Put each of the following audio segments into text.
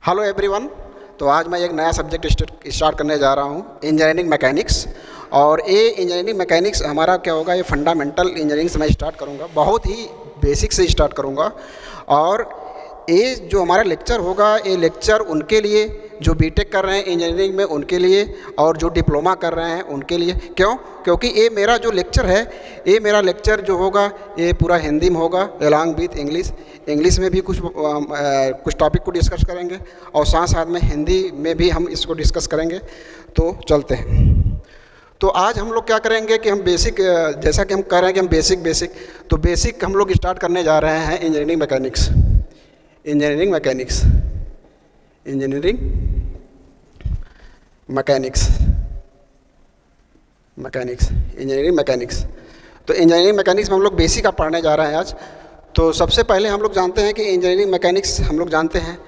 Hello everyone. तो आज मैं एक नया सब्जेक्ट स्टार्ट करने जा रहा हूँ, इंजीनियरिंग मैकेनिक्स। और ये इंजीनियरिंग मैकेनिक्स हमारा क्या होगा, ये फंडामेंटल इंजीनियरिंग से मैं स्टार्ट करूँगा, बहुत ही बेसिक से स्टार्ट करूँगा। और ये जो हमारा लेक्चर होगा, ये लेक्चर उनके लिए जो बीटेक कर रहे हैं इंजीनियरिंग में उनके लिए, और जो डिप्लोमा कर रहे हैं उनके लिए। क्यों? क्योंकि ये मेरा जो लेक्चर है, ये मेरा लेक्चर जो होगा ये पूरा हिंदी में होगा अलॉन्ग विथ इंग्लिश में भी कुछ टॉपिक को डिस्कस करेंगे, और साथ साथ में हिंदी में भी हम इसको डिस्कस करेंगे। तो चलते हैं। तो आज हम लोग क्या करेंगे कि हम बेसिक, जैसा कि हम कर रहे हैं कि हम बेसिक हम लोग स्टार्ट करने जा रहे हैं इंजीनियरिंग मैकेनिक्स। इंजीनियरिंग मैकेनिक्स तो इंजीनियरिंग मैकेनिक्स में हम लोग बेसिक आप पढ़ने जा रहे हैं आज। तो सबसे पहले हम लोग जानते हैं कि इंजीनियरिंग मैकेनिक्स हम लोग जानते हैं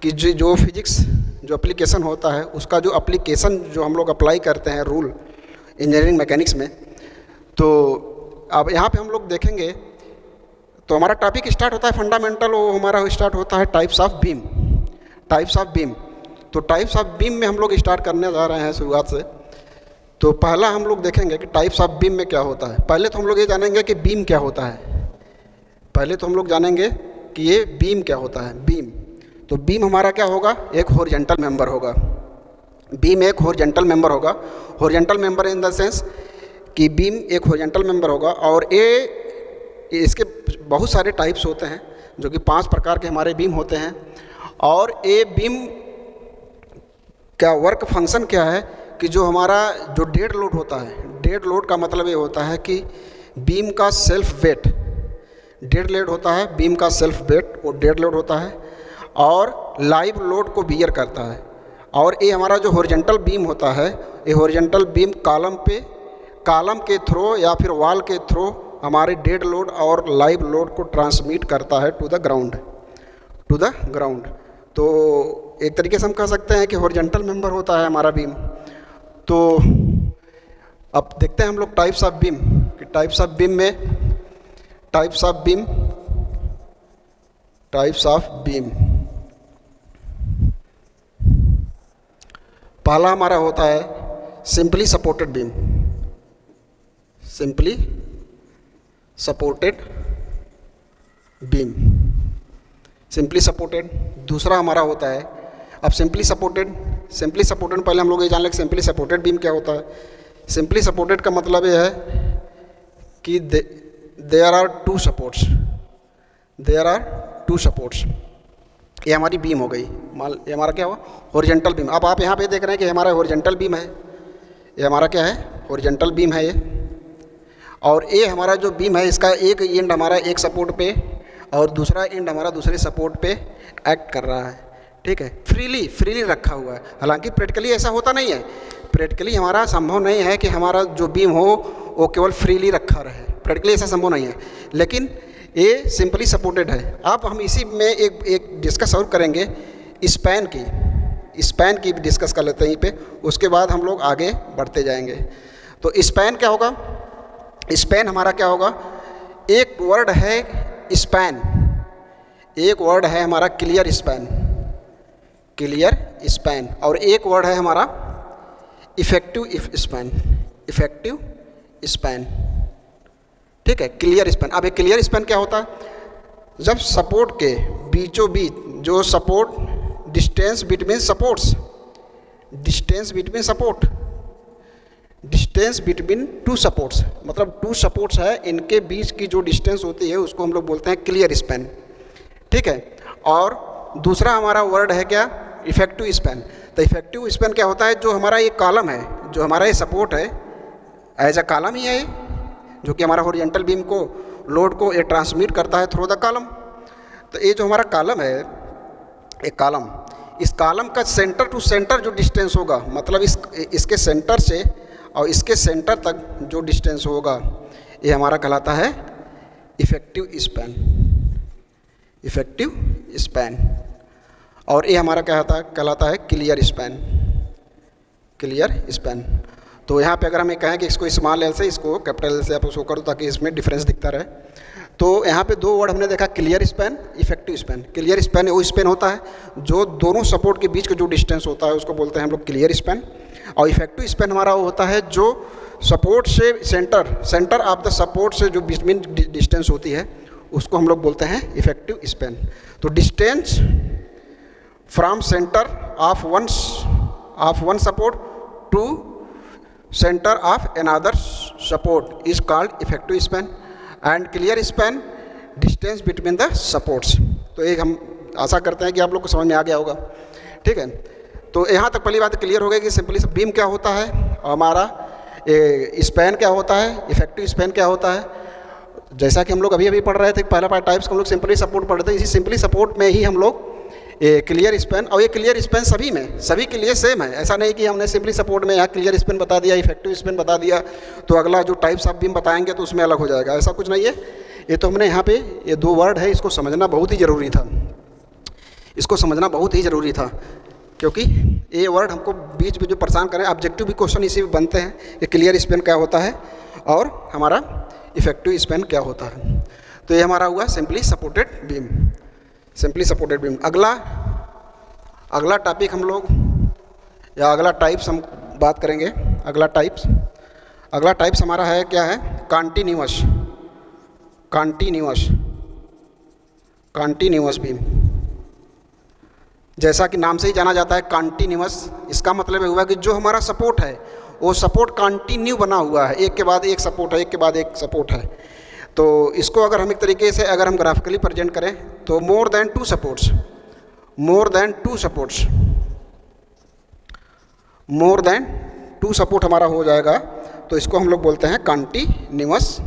कि जो फिजिक्स जो एप्लीकेशन होता है, उसका जो एप्लीकेशन जो हम लोग अप्लाई करते हैं रूल इंजीनियरिंग मैकेनिक्स में। तो अब यहाँ पे हम लोग देखेंगे, तो हमारा टॉपिक स्टार्ट होता है फंडामेंटल, वो हमारा स्टार्ट होता है टाइप्स ऑफ बीम। तो टाइप्स ऑफ बीम में हम लोग स्टार्ट करने जा रहे हैं शुरुआत से। तो पहला हम लोग देखेंगे कि टाइप्स ऑफ बीम में क्या होता है। पहले तो हम लोग ये जानेंगे कि बीम क्या होता है। ये बीम क्या होता है। तो बीम हमारा क्या होगा, एक हॉरिजॉन्टल मेंबर होगा। बीम एक हॉरिजॉन्टल मेंबर होगा। Horizontal member in the sense कि बीम एक हॉरिजॉन्टल मेंबर होगा। और इसके बहुत सारे टाइप्स होते हैं, जो कि 5 प्रकार के हमारे बीम होते हैं। और ये बीम का वर्क फंक्शन क्या है कि जो हमारा जो डेड लोड होता है, डेड लोड का मतलब ये होता है कि बीम का सेल्फ वेट, डेड लोड होता है, बीम का सेल्फ वेट वो डेड लोड होता है, और लाइव लोड को बियर करता है। और ये हमारा जो हॉरिजॉन्टल बीम होता है, ये हॉरिजॉन्टल बीम कॉलम के थ्रू या फिर वॉल के थ्रू हमारे डेड लोड और लाइव लोड को ट्रांसमिट करता है टू द ग्राउंड। तो एक तरीके से हम कह सकते हैं कि हॉरिजॉन्टल मेंबर होता है हमारा बीम। तो अब देखते हैं हम लोग टाइप्स ऑफ बीम कि टाइप्स ऑफ बीम। पहला हमारा होता है सिंपली सपोर्टेड बीम। दूसरा हमारा होता है, अब सिंपली सपोर्टेड पहले हम लोग ये जान लें कि सिंपली सपोर्टेड बीम क्या होता है। सिंपली सपोर्टेड का मतलब ये है कि देयर आर टू सपोर्ट्स। ये हमारी बीम हो गई। ये हमारा क्या हुआ, हॉरिजॉन्टल बीम। अब आप यहाँ पे देख रहे हैं कि हमारा हॉरिजॉन्टल बीम है, ये हमारा क्या है, हॉरिजॉन्टल बीम है ये। और ये हमारा जो बीम है, इसका एक एंड हमारा एक सपोर्ट पे और दूसरा एंड हमारा दूसरे सपोर्ट पे एक्ट कर रहा है। ठीक है, फ्रीली रखा हुआ है। हालांकि प्रैक्टिकली ऐसा होता नहीं है। प्रैक्टिकली हमारा संभव नहीं है कि हमारा जो बीम हो वो केवल फ्रीली रखा रहे। प्रैक्टिकली ऐसा संभव नहीं है, लेकिन ये सिंपली सपोर्टेड है। अब हम इसी में एक डिस्कस और करेंगे, स्पैन की डिस्कस कर लेते हैं यहीं पे, उसके बाद हम लोग आगे बढ़ते जाएंगे। तो स्पैन क्या होगा, स्पैन हमारा क्या होगा, एक वर्ड है स्पैन, एक वर्ड है हमारा क्लियर स्पैन, और एक वर्ड है हमारा इफेक्टिव स्पैन। ठीक है, क्लियर स्पैन। अब एक क्लियर स्पैन क्या होता है, जब सपोर्ट के बीचों बीच जो support distance between two supports, मतलब 2 सपोर्ट्स है, इनके बीच की जो डिस्टेंस होती है उसको हम लोग बोलते हैं क्लियर स्पैन। ठीक है, और दूसरा हमारा वर्ड है क्या, इफेक्टिव स्पैन। तो इफेक्टिव स्पैन क्या होता है, जो हमारा ये कॉलम है, जो हमारा ये सपोर्ट है, एज अ कॉलम ही है ये, जो कि हमारा हॉरिजॉन्टल बीम को लोड को ये ट्रांसमिट करता है थ्रू द कॉलम। तो ये जो हमारा कॉलम है, एक कॉलम, इस कॉलम का सेंटर टू सेंटर जो डिस्टेंस होगा, मतलब इसके सेंटर से और इसके सेंटर तक जो डिस्टेंस होगा, ये हमारा कहलाता है इफेक्टिव स्पैन। और ये हमारा क्या कहलाता है क्लियर स्पैन। तो यहाँ पे अगर हम कहें कि इसको स्मॉल एल से इसको कैपिटल एल से आप उसको करो ताकि इसमें डिफरेंस दिखता रहे। तो यहाँ पे दो वर्ड हमने देखा, clear span, effective span. Clear span वो स्पैन होता है जो दोनों सपोर्ट के बीच का जो डिस्टेंस होता है उसको बोलते हैं हम लोग क्लियर स्पैन। और इफेक्टिव स्पैन हमारा वो होता है जो सपोर्ट से सेंटर ऑफ द सपोर्ट से जो बीच में डिस्टेंस होती है उसको हम लोग बोलते हैं इफेक्टिव स्पैन। तो distance from centre of one support to centre of another support is called effective span and clear span distance between the supports. तो एक हम आशा करते हैं कि आप लोग को समझ में आ गया होगा, ठीक है। तो यहाँ तक पहली बात क्लियर हो गई कि सिंपली बीम क्या होता है और हमारा स्पैन क्या होता है, इफेक्टिव स्पैन क्या होता है। जैसा कि हम लोग अभी पढ़ रहे थे पहला पार्ट टाइप्स हम लोग सिंपली सपोर्ट पढ़ते हैं, इसी सिंपली सपोर्ट में ही हम लोग क्लियर स्पैन, और ये क्लियर स्पैन सभी के लिए सेम है। ऐसा नहीं कि हमने सिंपली सपोर्ट में यहाँ क्लियर स्पैन बता दिया, इफेक्टिव स्पैन बता दिया तो अगला जो टाइप्स ऑफ बीम बताएंगे तो उसमें अलग हो जाएगा, ऐसा कुछ नहीं है। ये तो हमने यहाँ पे ये दो वर्ड है, इसको समझना बहुत ही ज़रूरी था, इसको समझना बहुत ही ज़रूरी था, क्योंकि ये वर्ड हमको बीच में जो परेशान करें, ऑब्जेक्टिव भी क्वेश्चन इसी में बनते हैं कि क्लियर स्पैन क्या होता है और हमारा इफेक्टिव स्पैन क्या होता है। तो ये हमारा हुआ simply supported beam, simply supported beam. अगला टॉपिक हम लोग या अगला टाइप्स हम बात करेंगे। अगला टाइप्स हमारा है क्या है, कॉन्टिन्यूअस बीम। जैसा कि नाम से ही जाना जाता है कॉन्टिन्यूअस, इसका मतलब हुआ कि जो हमारा सपोर्ट है वो सपोर्ट कंटिन्यू बना हुआ है, एक के बाद एक सपोर्ट है, एक के बाद एक सपोर्ट है। तो इसको अगर हम एक तरीके से अगर हम ग्राफिकली प्रेजेंट करें तो मोर देन टू सपोर्ट हमारा हो जाएगा, तो इसको हम लोग बोलते हैं कंटिन्यूअस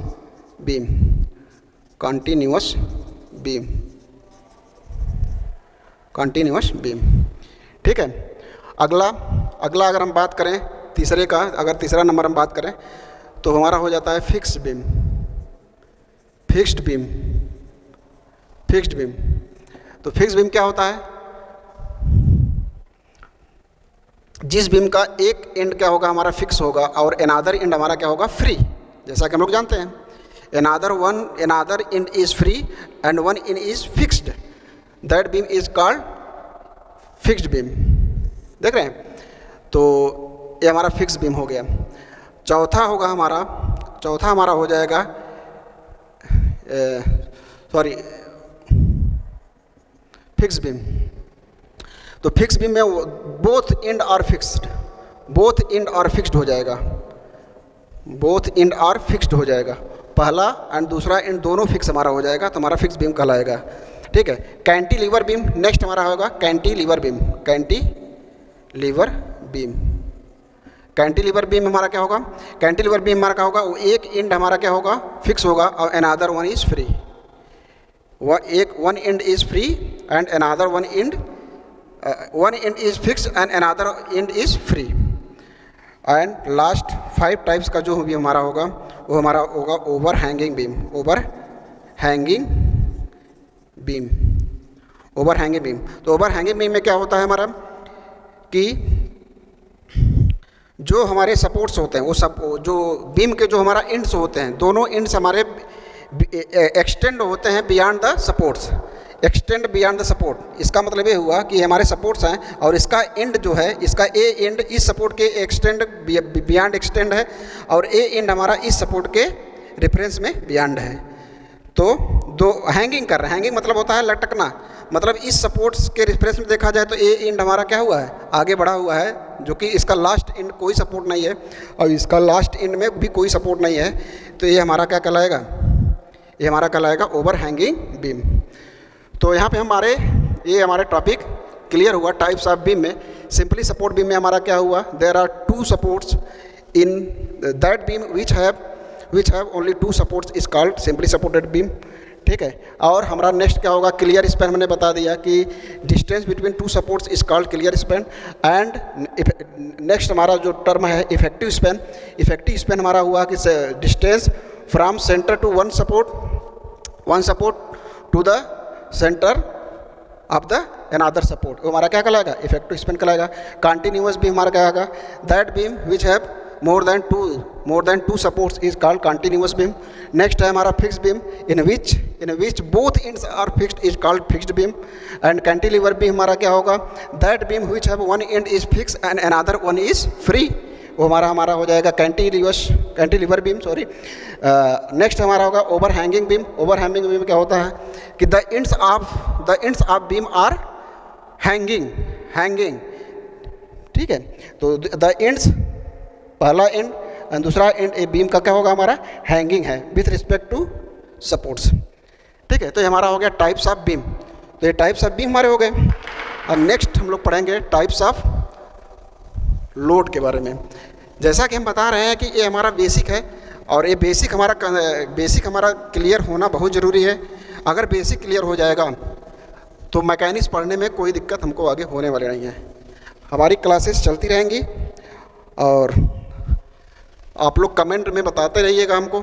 बीम, ठीक है। अगला अगर हम बात करें तीसरे का, अगर तीसरा नंबर हम बात करें तो हमारा हो जाता है फिक्स्ड बीम। तो फिक्स्ड बीम क्या होता है, जिस बीम का एक एंड क्या होगा हमारा फिक्स होगा और अनदर एंड हमारा क्या होगा फ्री। जैसा कि हम लोग जानते हैं another and is free and one and is fixed, that beam is called fixed beam. देख रहे हैं, तो ये हमारा फिक्स बीम हो गया। चौथा हमारा हो जाएगा फिक्स बीम। तो फिक्स बीम में बोथ एंड आर फिक्स्ड हो जाएगा, पहला एंड दूसरा एंड दोनों फिक्स हमारा हो जाएगा, तो हमारा फिक्स बीम कहलाएगा, ठीक है। कैंटिलीवर बीम नेक्स्ट हमारा होगा, कैंटिलीवर बीम हमारा क्या होगा, कैंटिलीवर बीम हमारा क्या होगा, वो एक एंड हमारा क्या होगा फिक्स होगा और another one is free. One and is free and another one and is fix and another and is free. And last 5 types का जो भी हमारा होगा वो हमारा होगा ओवर हैंगिंग बीम। तो ओवर हैंगिंग बीम में क्या होता है हमारा कि जो हमारे सपोर्ट्स होते हैं वो सब जो बीम के जो हमारा एंड्स होते हैं, दोनों एंड्स हमारे एक्सटेंड होते हैं बियॉन्ड द सपोर्ट। इसका मतलब ये हुआ कि हमारे सपोर्ट्स हैं और इसका एंड जो है, इसका ए एंड इस सपोर्ट के बियॉन्ड एक्सटेंड है और ए एंड हमारा इस सपोर्ट के रेफरेंस में बियॉन्ड है। तो दो हैंगिंग कर रहे हैं, हैंगिंग मतलब होता है लटकना, मतलब इस सपोर्ट्स के रेफरेंस में देखा जाए तो ए एंड हमारा क्या हुआ है आगे बढ़ा हुआ है, जो कि इसका लास्ट एंड कोई सपोर्ट नहीं है और इसका लास्ट एंड में भी कोई सपोर्ट नहीं है, तो ये हमारा क्या कहलाएगा, ये हमारा कहलाएगा ओवर हैंगिंग बीम। तो यहाँ पे हमारे टॉपिक क्लियर हुआ टाइप्स ऑफ बीम में। सिंपली सपोर्ट बीम में हमारा क्या हुआ, there are 2 supports in that beam which have only 2 supports is called simply supported beam, ठीक है। और हमारा नेक्स्ट क्या होगा, क्लियर स्पैन मैंने बता दिया कि distance between 2 supports is called clear span. And next हमारा जो टर्म है इफेक्टिव स्पैन हमारा हुआ कि distance from centre to one support to the centre of the another support, वो हमारा क्या कहलाएगा इफेक्टिव स्पैन कहलाएगा। कंटिन्यूअस बीम हमारा क्या होगा, that beam which have more than two supports is called continuous beam. Next है हमारा fixed beam in which both ends are fixed is called fixed beam. And cantilever beam हमारा क्या होगा, that beam which have one end is fixed and another one is free, वो हमारा हो जाएगा cantilever beam, sorry. Next हमारा होगा overhanging beam. Overhanging beam क्या होता है कि the ends of beam are hanging, ठीक है। तो द एंड्स, पहला एंड और दूसरा एंड ए बीम का क्या होगा, हमारा हैंगिंग है विथ रिस्पेक्ट टू सपोर्ट्स, ठीक है। तो ये हमारा हो गया टाइप्स ऑफ बीम। तो ये टाइप्स ऑफ बीम हमारे हो गए। और नेक्स्ट हम लोग पढ़ेंगे टाइप्स ऑफ लोड के बारे में। जैसा कि हम बता रहे हैं कि ये हमारा बेसिक है और ये बेसिक हमारा क्लियर होना बहुत ज़रूरी है। अगर बेसिक क्लियर हो जाएगा तो मैकेनिक्स पढ़ने में कोई दिक्कत हमको आगे होने वाली नहीं है। हमारी क्लासेस चलती रहेंगी और आप लोग कमेंट में बताते रहिएगा हमको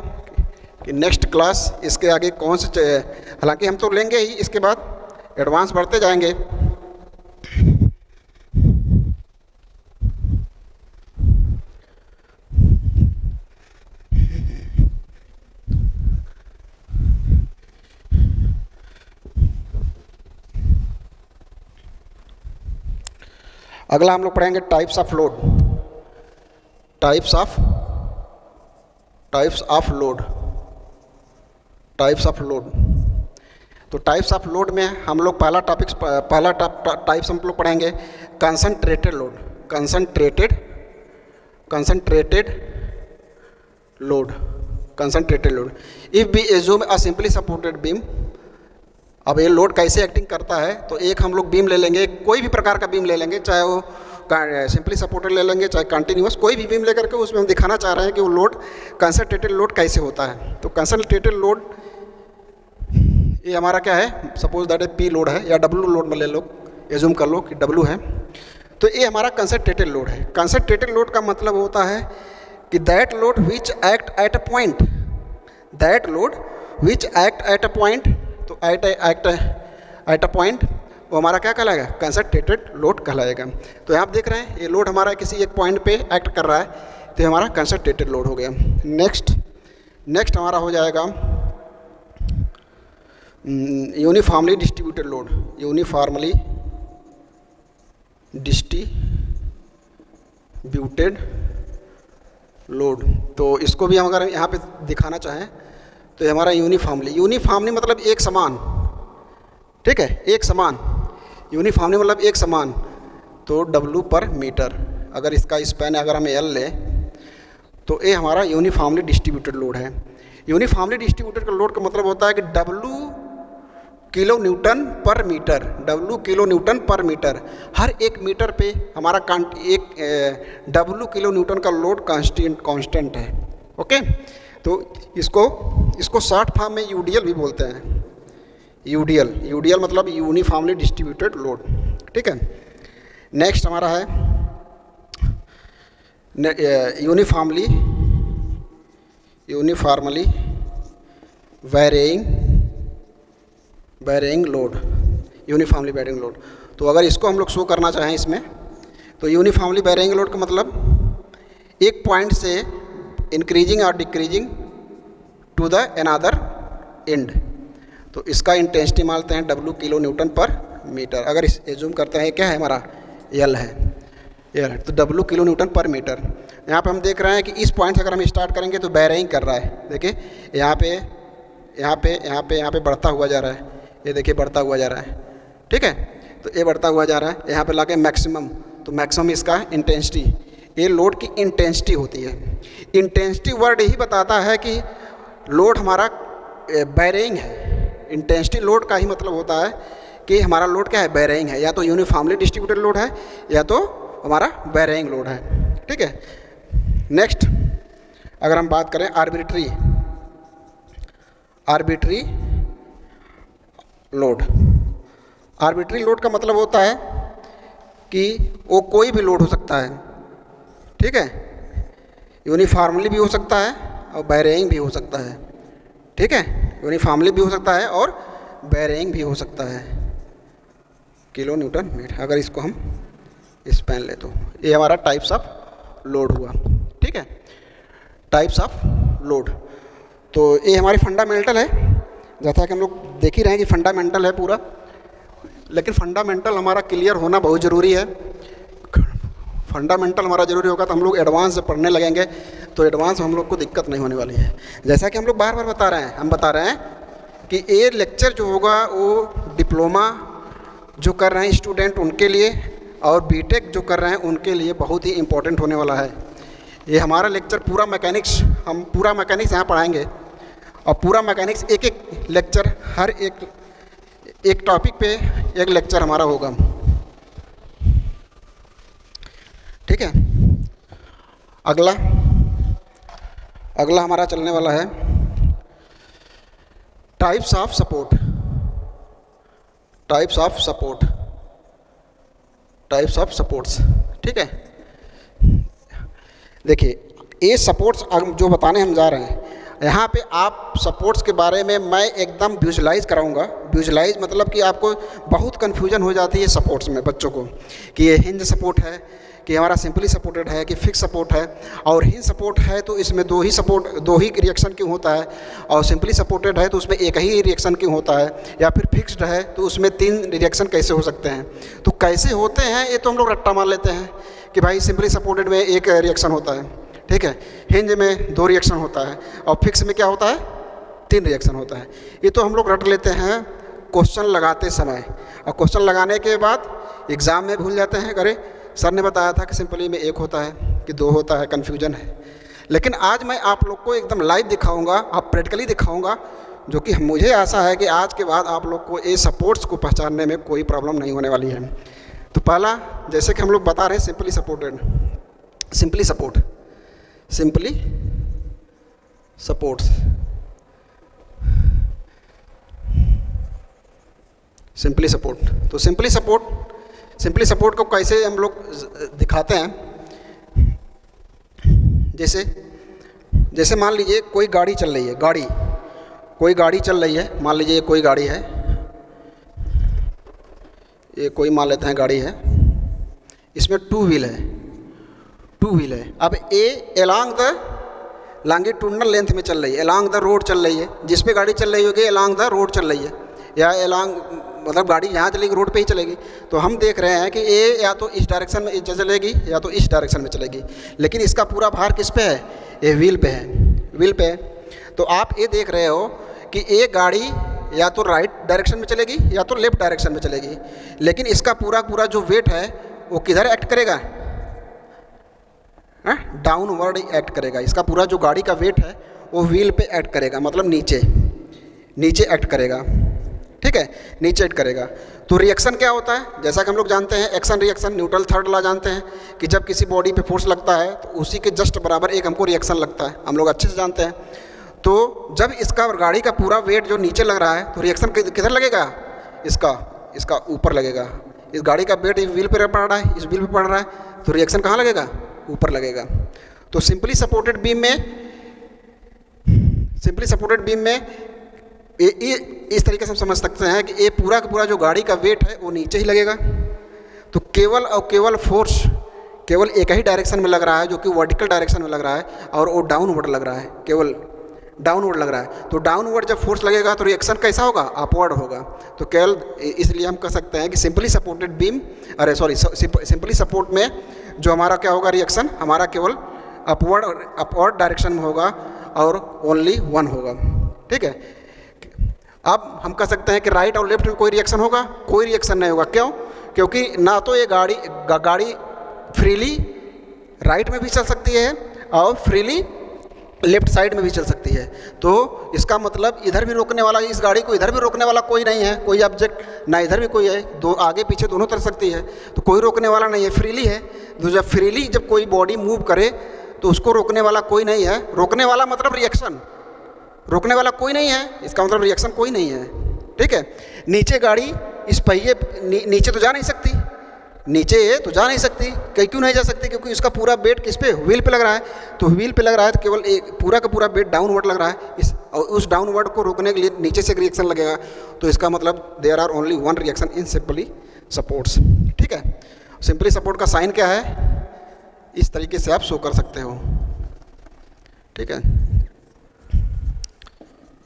कि नेक्स्ट क्लास इसके आगे कौन से, हालांकि हम तो लेंगे ही, इसके बाद एडवांस बढ़ते जाएंगे। अगला हम लोग पढ़ेंगे types of load. Types of load. तो टाइप्स ऑफ लोड में हम लोग पहला टाइप्स हम लोग पढ़ेंगे concentrated load. If we assume a simply supported beam. अब ये लोड कैसे एक्टिंग करता है, तो एक हम लोग बीम ले लेंगे, कोई भी प्रकार का बीम ले लेंगे, चाहे वो सिंपली सपोर्टेड ले लेंगे चाहे कंटिन्यूस, कोई भी बीम लेकर के उसमें हम दिखाना चाह रहे हैं कि वो लोड कंसंट्रेटेड लोड कैसे होता है। तो कंसंट्रेटेड लोड ये हमारा क्या है, suppose that A P load है या डब्ल्यू लोड में ले लो, एज्यूम कर लो कि डब्ल्यू है। तो ये हमारा कंसंट्रेटेड लोड है। कंसंट्रेटेड लोड का मतलब होता है कि that load which act at a point, तो एट अ पॉइंट वो हमारा क्या कहलाएगा, कंसंट्रेटेड लोड कहलाएगा। तो आप देख रहे हैं ये लोड हमारा किसी एक पॉइंट पे एक्ट कर रहा है, तो हमारा कंसंट्रेटेड लोड हो गया। नेक्स्ट हमारा हो जाएगा uniformly distributed load. Uniformly distributed load, तो इसको भी हम अगर यहाँ पे दिखाना चाहें तो ये हमारा यूनिफॉर्मली मतलब एक समान, ठीक है, एक समान। यूनिफॉर्मली मतलब एक समान। तो W पर मीटर, अगर इसका स्पैन अगर हम L लें तो ये हमारा यूनिफॉर्मली डिस्ट्रीब्यूटेड लोड है। यूनिफॉर्मली डिस्ट्रीब्यूटेड का लोड का मतलब होता है कि W kilo newton per metre. हर एक मीटर पे हमारा W किलो न्यूटन का लोड कांस्टेंट है। ओके, तो इसको शॉर्ट फॉर्म में यूडीएल भी बोलते हैं। यूडीएल मतलब यूनिफॉर्मली डिस्ट्रीब्यूटेड लोड, ठीक है। नेक्स्ट हमारा है यूनिफॉर्मली वेरिंग लोड। तो अगर इसको हम लोग शो करना चाहें इसमें, तो यूनिफॉर्मली वेरिंग लोड का मतलब एक पॉइंट से इंक्रीजिंग और decreasing to the another end. तो इसका इंटेंसिटी मानते हैं W kilo newton per metre. अगर इस एज्यूम करते हैं क्या है हमारा L है, तो W kilo newton per metre. यहाँ पे हम देख रहे हैं कि इस पॉइंट से अगर हम स्टार्ट करेंगे तो बैरिंग कर रहा है। देखिए यहाँ पे बढ़ता हुआ जा रहा है, ये देखिए बढ़ता हुआ जा रहा है, ठीक है। तो ये बढ़ता हुआ जा रहा है, यहाँ पे लाके मैक्सिमम, तो मैक्सिमम इसका इंटेंसिटी, ये लोड की इंटेंसिटी होती है। इंटेंसिटी वर्ड ही बताता है कि लोड हमारा बैरिंग है। इंटेंसिटी लोड का ही मतलब होता है कि हमारा लोड क्या है, बैरिंग है। या तो यूनिफॉर्मली डिस्ट्रीब्यूटेड लोड है या तो हमारा बैरिंग लोड है, ठीक है। नेक्स्ट अगर हम बात करें आर्बिट्री लोड। आर्बिट्री लोड का मतलब होता है कि वो कोई भी लोड हो सकता है, ठीक है। यूनिफॉर्मली भी हो सकता है और बैरिंग भी हो सकता है, ठीक है। यूनिफॉर्मली भी हो सकता है और बैरिंग भी हो सकता है, किलो न्यूटन मीटर। अगर इसको हम स्पैन ले तो ये हमारा टाइप्स ऑफ लोड हुआ, ठीक है। ठीक है, टाइप्स ऑफ लोड। तो ये हमारी फंडामेंटल है, जैसा कि हम लोग देख ही रहे हैं कि फंडामेंटल है पूरा, लेकिन फंडामेंटल हमारा क्लियर होना बहुत ज़रूरी है। फंडामेंटल हमारा ज़रूरी होगा तो हम लोग एडवांस से पढ़ने लगेंगे तो एडवांस में हम लोग को दिक्कत नहीं होने वाली है। जैसा कि हम लोग बार बार बता रहे हैं, हम बता रहे हैं कि ये लेक्चर जो होगा वो डिप्लोमा जो कर रहे हैं स्टूडेंट उनके लिए और बीटेक जो कर रहे हैं उनके लिए बहुत ही इम्पोर्टेंट होने वाला है। ये हमारा लेक्चर पूरा मैकेनिक्स, हम पूरा मैकेनिक्स यहाँ पढ़ाएंगे और पूरा मैकेनिक्स एक एक लेक्चर, हर एक टॉपिक पे एक लेक्चर हमारा होगा, ठीक है। अगला हमारा चलने वाला है types of support. Types of supports, ठीक है। देखिए ये सपोर्ट्स जो बताने हम जा रहे हैं, यहाँ पे आप सपोर्ट्स के बारे में मैं एकदम विजुलाइज कराऊंगा। विजुलाइज मतलब कि आपको बहुत कन्फ्यूजन हो जाती है सपोर्ट्स में बच्चों को कि ये हिंज सपोर्ट है कि हमारा सिंपली सपोर्टेड है कि फिक्स सपोर्ट है। और हिंज सपोर्ट है तो इसमें दो ही रिएक्शन क्यों होता है, और सिंपली सपोर्टेड है तो उसमें एक ही रिएक्शन क्यों होता है, या फिर फिक्स्ड है तो उसमें 3 रिएक्शन कैसे हो सकते हैं। तो कैसे होते हैं ये तो हम लोग रट्टा मान लेते हैं कि भाई सिंपली सपोर्टेड में 1 रिएक्शन होता है, ठीक है, हिंज में 2 रिएक्शन होता है और फिक्स में क्या होता है 3 रिएक्शन होता है। ये तो हम लोग रट लेते हैं क्वेश्चन लगाते समय, और क्वेश्चन लगाने के बाद एग्ज़ाम में भूल जाते हैं, अरे सर ने बताया था कि सिंपली में 1 होता है कि 2 होता है, कन्फ्यूजन है। लेकिन आज मैं आप लोग को एकदम लाइव दिखाऊंगा, आप प्रैक्टिकली दिखाऊंगा, जो कि मुझे आशा है कि आज के बाद आप लोग को ये सपोर्ट्स को पहचानने में कोई प्रॉब्लम नहीं होने वाली है। तो पहला, जैसे कि हम लोग बता रहे हैं सिंपली सपोर्ट्स, तो सिंपली सपोर्ट को कैसे हम लोग दिखाते हैं, जैसे मान लीजिए कोई गाड़ी चल रही है, मान लीजिए कोई गाड़ी है, ये कोई मान लेते हैं गाड़ी है, इसमें 2 व्हील है। अब ए एलॉन्ग द लॉन्गिट्यूडनल लेंथ में चल रही है, एलॉन्ग द रोड चल रही है, जिस पे गाड़ी चल रही होगी एलॉन्ग द रोड चल रही है, या एलॉन्ग मतलब गाड़ी यहाँ चलेगी रोड पे ही चलेगी। तो हम देख रहे हैं कि ए या तो इस डायरेक्शन में चलेगी या तो इस डायरेक्शन में चलेगी, लेकिन इसका पूरा भार किस पे है, ये व्हील पे है। तो आप ये देख रहे हो कि ये गाड़ी या तो राइट डायरेक्शन में चलेगी या तो लेफ्ट डायरेक्शन में चलेगी, लेकिन इसका पूरा जो वेट है वो किधर एक्ट करेगा, डाउनवर्ड एक्ट करेगा। इसका पूरा जो गाड़ी का वेट है वो व्हील पे एक्ट करेगा, मतलब नीचे एक्ट करेगा, ठीक है, नीचे एक्ट करेगा। तो रिएक्शन क्या होता है, जैसा कि हम लोग जानते हैं action reaction, neutral third law जानते हैं कि जब किसी बॉडी पे फोर्स लगता है तो उसी के जस्ट बराबर एक हमको रिएक्शन लगता है, हम लोग अच्छे से जानते हैं। तो जब इसका गाड़ी का पूरा वेट जो नीचे लग रहा है तो रिएक्शन किधर लगेगा, इसका ऊपर लगेगा। इस गाड़ी का वेट इस व्हील पे पड़ रहा है, इस व्हील पे पड़ रहा है, तो रिएक्शन कहाँ लगेगा, ऊपर लगेगा। तो सिंपली सपोर्टेड बीम में इस तरीके से हम समझ सकते हैं कि ये पूरा का पूरा जो गाड़ी का वेट है वो नीचे ही लगेगा। तो केवल फोर्स केवल एक ही डायरेक्शन में लग रहा है, जो कि वर्टिकल डायरेक्शन में लग रहा है, और वो डाउनवर्ड लग रहा है, केवल डाउनवर्ड लग रहा है। तो डाउनवर्ड जब फोर्स लगेगा तो रिएक्शन कैसा होगा, अपवर्ड होगा। तो केवल इसलिए हम कह सकते हैं कि सिंपली सपोर्ट में जो हमारा क्या होगा रिएक्शन, हमारा केवल अपवर्ड डायरेक्शन में होगा और ओनली 1 होगा, ठीक है। अब हम कह सकते हैं कि राइट और लेफ्ट में कोई रिएक्शन होगा, कोई रिएक्शन नहीं होगा। क्यों? क्योंकि ना तो ये गाड़ी फ्रीली राइट में भी चल सकती है और फ्रीली लेफ्ट साइड में भी चल सकती है। तो इसका मतलब इधर भी रोकने वाला, इस गाड़ी को इधर भी रोकने वाला कोई नहीं है, कोई ऑब्जेक्ट ना इधर भी कोई है, दो आगे पीछे दोनों तरफ सकती है, तो कोई रोकने वाला नहीं है, फ्रीली है। तो जब कोई बॉडी मूव करे तो उसको रोकने वाला कोई नहीं है। रोकने वाला मतलब रिएक्शन, रोकने वाला कोई नहीं है, इसका मतलब रिएक्शन कोई नहीं है, ठीक है। नीचे गाड़ी इस पहिए नीचे तो जा नहीं सकती, क्यों नहीं जा सकती, क्योंकि इसका पूरा वेट किस पे, व्हील पे लग रहा है। तो व्हील पे लग रहा है तो केवल एक पूरा का पूरा वेट डाउनवर्ड लग रहा है, उस डाउनवर्ड को रोकने के लिए नीचे से रिएक्शन लगेगा। तो इसका मतलब there are only 1 reaction in simply supports, ठीक है। सिंपली सपोर्ट का साइन क्या है, इस तरीके से आप शो कर सकते हो। ठीक है,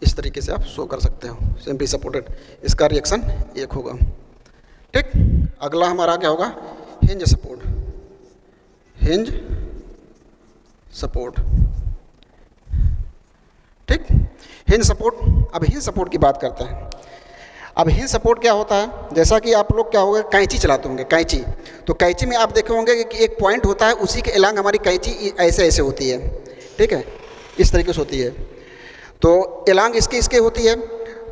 इस तरीके से आप शो कर सकते हो, सिंपली सपोर्टेड, इसका रिएक्शन 1 होगा। ठीक, अगला हमारा क्या होगा, हिंज सपोर्ट, हिंज सपोर्ट। ठीक, हिंज सपोर्ट, अब हिंज सपोर्ट की बात करते हैं। अब हिंज सपोर्ट क्या होता है, जैसा कि आप लोग क्या होगा, कैंची चलाते होंगे, कैंची, तो कैंची में आप देखे होंगे कि एक पॉइंट होता है, उसी के एलांग हमारी कैंची ऐसे ऐसे होती है। ठीक है, इस तरीके से होती है, तो एलांग इसके होती है,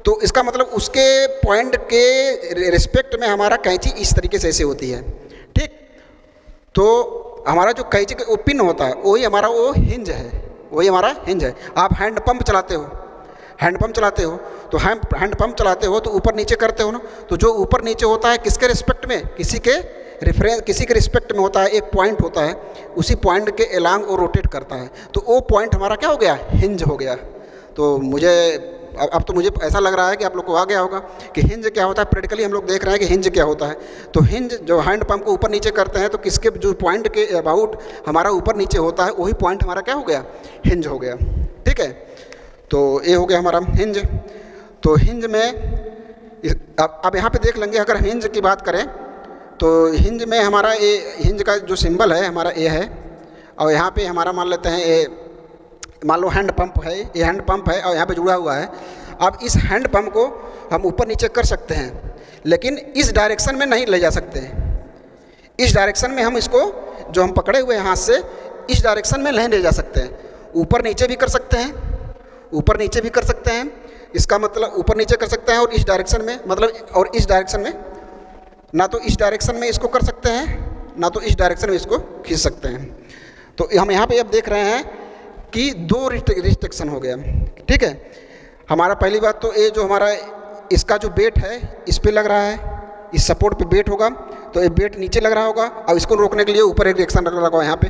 तो इसका मतलब उसके पॉइंट के रिस्पेक्ट में हमारा कैंची इस तरीके से ऐसे होती है। ठीक, तो हमारा जो कैंची का पिन होता है वही हमारा वो हिंज है, वही हमारा हिंज है। आप हैंड पंप चलाते हो, हैंड पंप चलाते हो, तो हैंड पंप चलाते हो तो ऊपर नीचे करते हो ना, तो जो ऊपर नीचे होता है किसके रिस्पेक्ट में, किसी के रिस्पेक्ट में होता है, एक पॉइंट होता है, उसी पॉइंट के एलांग वो रोटेट करता है, तो वो पॉइंट हमारा क्या हो गया, हिंज हो गया। तो मुझे अब तो मुझे ऐसा लग रहा है कि आप लोग को आ गया होगा कि हिंज क्या होता है। प्रैक्टिकली हम लोग देख रहे हैं कि हिंज क्या होता है। तो हिंज जो हैंड पंप को ऊपर नीचे करते हैं, तो किसके जो पॉइंट के अबाउट हमारा ऊपर नीचे होता है, वही पॉइंट हमारा क्या हो गया, हिंज हो गया। ठीक है, तो ये हो गया हमारा हिंज। तो हिंज में अब यहाँ पे देख लेंगे, अगर हिंज की बात करें तो हिंज में हमारा ये हिंज का जो सिंबल है हमारा ए है, और यहाँ पे हमारा मान लेते हैं ए, मान लो हैंड पंप है, ये हैंड पंप है और यहाँ पे जुड़ा हुआ है। अब इस हैंड पंप को हम ऊपर नीचे कर सकते हैं, लेकिन इस डायरेक्शन में नहीं ले जा सकते। इस डायरेक्शन में हम इसको जो हम पकड़े हुए हैं हाथ से, इस डायरेक्शन में नहीं ले जा सकते हैं। ऊपर नीचे भी कर सकते हैं, ऊपर नीचे भी कर सकते हैं, इसका मतलब ऊपर नीचे कर सकते हैं, और इस डायरेक्शन में मतलब, और इस डायरेक्शन में, ना तो इस डायरेक्शन में इसको कर सकते हैं, ना तो इस डायरेक्शन में इसको खींच सकते हैं। तो हम यहाँ पे अब देख रहे हैं कि 2 रिस्ट्रिक्शन हो गया। ठीक है, हमारा पहली बात तो ये जो हमारा इसका जो बेट है इस पे लग रहा है, इस सपोर्ट पे बेट होगा, तो ये बेट नीचे लग रहा होगा, और इसको रोकने के लिए ऊपर एक रिएक्शन लग रहा होगा यहाँ पे।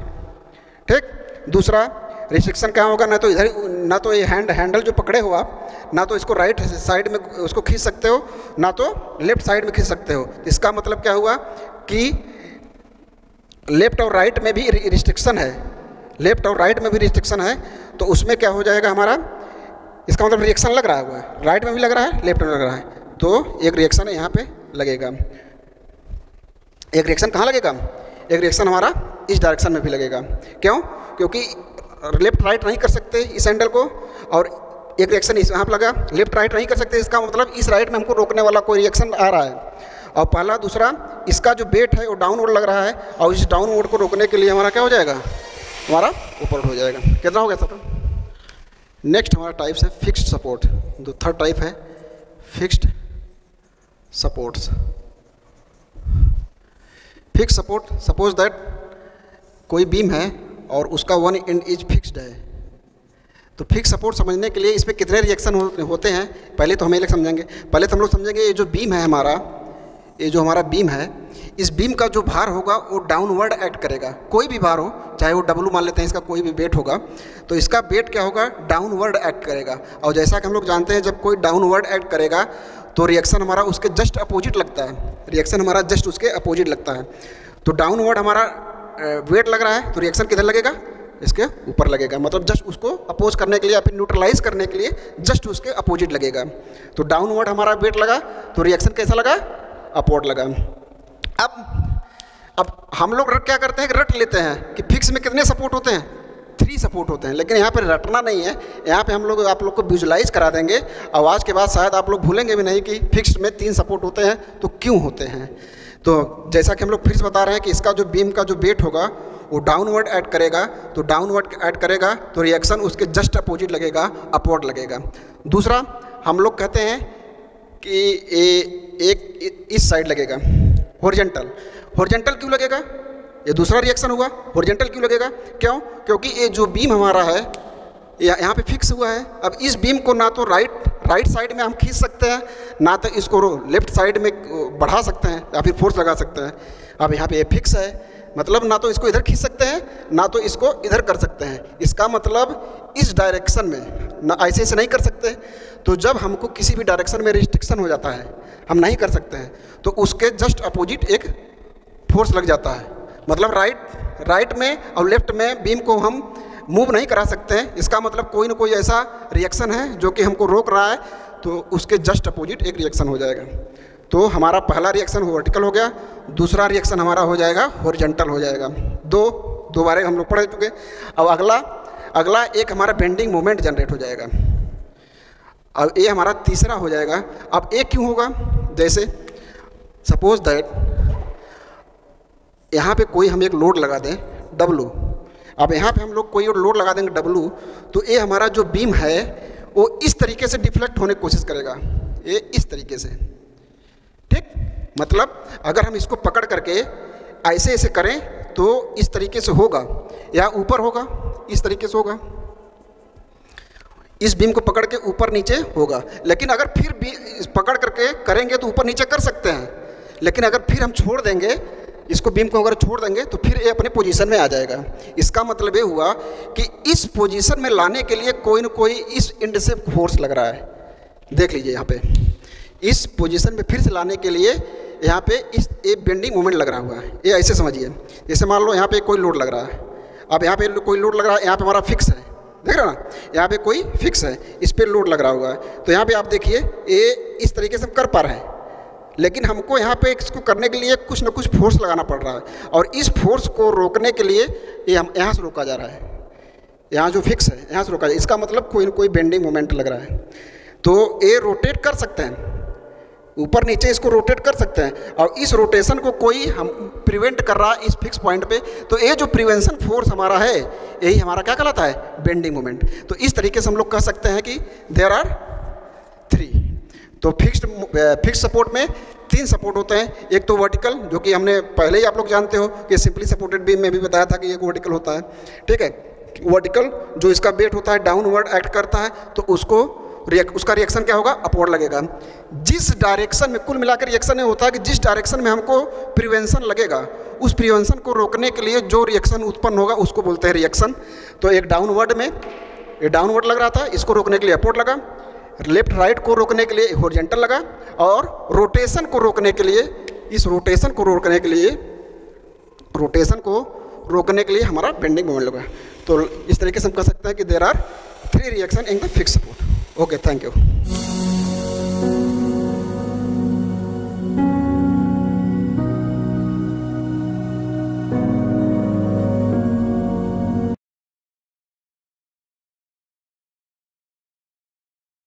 ठीक, दूसरा रिस्ट्रिक्शन क्या होगा, ना तो इधर, ना तो ये हैंडल जो पकड़े हो आप, ना तो इसको राइट साइड में उसको खींच सकते हो, ना तो लेफ्ट साइड में खींच सकते हो। इसका मतलब क्या हुआ कि लेफ्ट और राइट में भी रिस्ट्रिक्शन है, लेफ्ट और राइट में भी रिस्ट्रिक्शन है। तो उसमें क्या हो जाएगा हमारा, इसका मतलब रिएक्शन लग रहा है, राइट में भी लग रहा है, लेफ्ट में लग रहा है, तो एक रिएक्शन यहाँ पे लगेगा। एक रिएक्शन कहाँ लगेगा, एक रिएक्शन हमारा इस डायरेक्शन में भी लगेगा। क्यों, क्योंकि लेफ्ट राइट नहीं कर सकते इस हैंडल को, और एक रिएक्शन इस यहाँ पर लगा, लेफ्ट राइट नहीं कर सकते, इसका मतलब इस राइट में हमको रोकने वाला कोई रिएक्शन आ रहा है। और पहला, दूसरा, इसका जो बेट है वो डाउनवर्ड लग रहा है, और इस डाउनवर्ड को रोकने के लिए हमारा क्या हो जाएगा, हमारा ऊपर हो जाएगा। कितना हो गया सर। नेक्स्ट हमारा टाइप्स है फिक्स्ड सपोर्ट। जो थर्ड टाइप है fixed supports. Fixed support, suppose that कोई बीम है और उसका वन एंड इज फिक्स्ड है। तो फिक्स सपोर्ट समझने के लिए इसमें कितने रिएक्शन होते हैं, पहले तो हम ये समझेंगे। पहले तो हम लोग समझेंगे ये जो बीम है हमारा, ये जो हमारा बीम है, इस बीम का जो भार होगा वो डाउनवर्ड एक्ट करेगा। कोई भी भार हो, चाहे वो डब्लू मान लेते हैं, इसका कोई भी वेट होगा, तो इसका वेट क्या होगा, डाउनवर्ड एक्ट करेगा। और जैसा कि हम लोग जानते हैं, जब कोई डाउनवर्ड एक्ट करेगा तो रिएक्शन हमारा उसके जस्ट अपोजिट लगता है, रिएक्शन हमारा जस्ट उसके अपोजिट लगता है। तो डाउनवर्ड हमारा वेट लग रहा है, तो रिएक्शन किधर लगेगा, इसके ऊपर लगेगा, मतलब जस्ट उसको अपोज करने के लिए या फिर न्यूट्रलाइज करने के लिए जस्ट उसके अपोजिट लगेगा। तो डाउनवर्ड हमारा वेट लगा, तो रिएक्शन कैसा लगा, अपवर्ड लगा। अब हम लोग क्या करते हैं कि रट लेते हैं कि फिक्स में कितने सपोर्ट होते हैं, 3 सपोर्ट होते हैं। लेकिन यहाँ पर रटना नहीं है, यहाँ पे हम लोग आप लोग को विजुलाइज करा देंगे। आवाज़ के बाद शायद आप लोग भूलेंगे भी नहीं कि फिक्स्ड में 3 सपोर्ट होते हैं, तो क्यों होते हैं। तो जैसा कि हम लोग फिर से बता रहे हैं कि इसका जो बीम का जो वेट होगा वो डाउनवर्ड ऐड करेगा, तो डाउनवर्ड ऐड करेगा तो रिएक्शन उसके जस्ट अपोजिट लगेगा, अपवर्ड लगेगा। दूसरा, हम लोग कहते हैं कि एक इस साइड लगेगा, हॉरिजॉन्टल। हॉरिजॉन्टल क्यों लगेगा, ये दूसरा रिएक्शन हुआ। हॉरिजॉन्टल क्यों लगेगा, क्यों, क्योंकि ये जो बीम हमारा है यहाँ पे फिक्स हुआ है। अब इस बीम को ना तो राइट साइड में हम खींच सकते हैं, ना तो इसको लेफ्ट साइड में बढ़ा सकते हैं या फिर फोर्स लगा सकते हैं। अब यहाँ पे ये फिक्स है, मतलब ना तो इसको इधर खींच सकते हैं, ना तो इसको इधर कर सकते हैं। इसका मतलब इस डायरेक्शन में ना ऐसे नहीं कर सकते। तो जब हमको किसी भी डायरेक्शन में रिस्ट्रिक्शन हो जाता है, हम नहीं कर सकते हैं, तो उसके जस्ट अपोजिट एक फोर्स लग जाता है। मतलब राइट में और लेफ्ट में बीम को हम मूव नहीं करा सकते हैं, इसका मतलब कोई ना कोई ऐसा रिएक्शन है जो कि हमको रोक रहा है, तो उसके जस्ट अपोजिट एक रिएक्शन हो जाएगा। तो हमारा पहला रिएक्शन वर्टिकल हो गया, दूसरा रिएक्शन हमारा हो जाएगा हॉरिजॉन्टल हो जाएगा। दो बारे हम लोग पढ़ चुके। अब अगला एक हमारा बेंडिंग मोमेंट जनरेट हो जाएगा। अब ये हमारा तीसरा हो जाएगा। अब ये क्यों होगा? जैसे सपोज दैट यहाँ पे कोई हम एक लोड लगा दें W। अब यहाँ पे हम लोग कोई और लोड लगा देंगे W, तो ये हमारा जो बीम है वो इस तरीके से डिफ्लेक्ट होने की कोशिश करेगा, ये इस तरीके से, ठीक। मतलब अगर हम इसको पकड़ करके ऐसे ऐसे करें तो इस तरीके से होगा, या ऊपर होगा, इस तरीके से होगा, इस बीम को पकड़ के ऊपर नीचे होगा। लेकिन अगर फिर भी पकड़ करके करेंगे तो ऊपर नीचे कर सकते हैं, लेकिन अगर फिर हम छोड़ देंगे इसको, बीम को अगर छोड़ देंगे तो फिर ये अपने पोजीशन में आ जाएगा। इसका मतलब ये हुआ कि इस पोजीशन में लाने के लिए कोई ना कोई इस एंड से फोर्स लग रहा है। देख लीजिए यहाँ पे इस पोजीशन में फिर से लाने के लिए यहाँ पे इस एक बेंडिंग मोमेंट लग रहा हुआ है। ये ऐसे समझिए, जैसे मान लो यहाँ पे कोई लोड लग रहा है। अब यहाँ पे कोई लोड लग रहा है, यहाँ पे हमारा फिक्स है, देख रहे हो ना, यहाँ पे कोई फिक्स है, इस पर लोड लग रहा हुआ है। तो यहाँ पे आप देखिए ये इस तरीके से हम कर पा रहे हैं, लेकिन हमको यहाँ पे इसको करने के लिए कुछ ना कुछ फोर्स लगाना पड़ रहा है, और इस फोर्स को रोकने के लिए ये हम यहाँ से रोका जा रहा है, यहाँ जो फिक्स है यहाँ से रोका जाए। इसका मतलब कोई ना कोई बेंडिंग मोमेंट लग रहा है। तो ये रोटेट कर सकते हैं, ऊपर नीचे इसको रोटेट कर सकते हैं, और इस रोटेशन को कोई हम प्रिवेंट कर रहा है इस फिक्स पॉइंट पे। तो ये जो प्रिवेंशन फोर्स हमारा है यही हमारा क्या कहलाता है? Bending moment. तो इस तरीके से हम लोग कह सकते हैं कि देयर आर 3। तो फिक्स्ड सपोर्ट में 3 सपोर्ट होते हैं। एक तो वर्टिकल, जो कि हमने पहले ही आप लोग जानते हो कि सिंपली सपोर्टेड बीम में भी बताया था कि एक वर्टिकल होता है, ठीक है। वर्टिकल जो इसका वेट होता है डाउनवर्ड एक्ट करता है, तो उसका रिएक्शन क्या होगा? अपवर्ड लगेगा। जिस डायरेक्शन में, कुल मिलाकर रिएक्शन ये होता है कि जिस डायरेक्शन में हमको प्रिवेंशन लगेगा, उस प्रिवेंशन को रोकने के लिए जो रिएक्शन उत्पन्न होगा उसको बोलते हैं रिएक्शन। तो एक डाउनवर्ड में, ये डाउनवर्ड लग रहा था, इसको रोकने के लिए अपवर्ड लगा, लेफ्ट राइट को रोकने के लिए हॉरिजॉन्टल लगा, और रोटेशन को रोकने के लिए, इस रोटेशन को रोकने के लिए हमारा बेंडिंग मोमेंट लगा। तो इस तरीके से हम कह सकते हैं कि there are 3 reaction in the fixed support. Okay, thank you.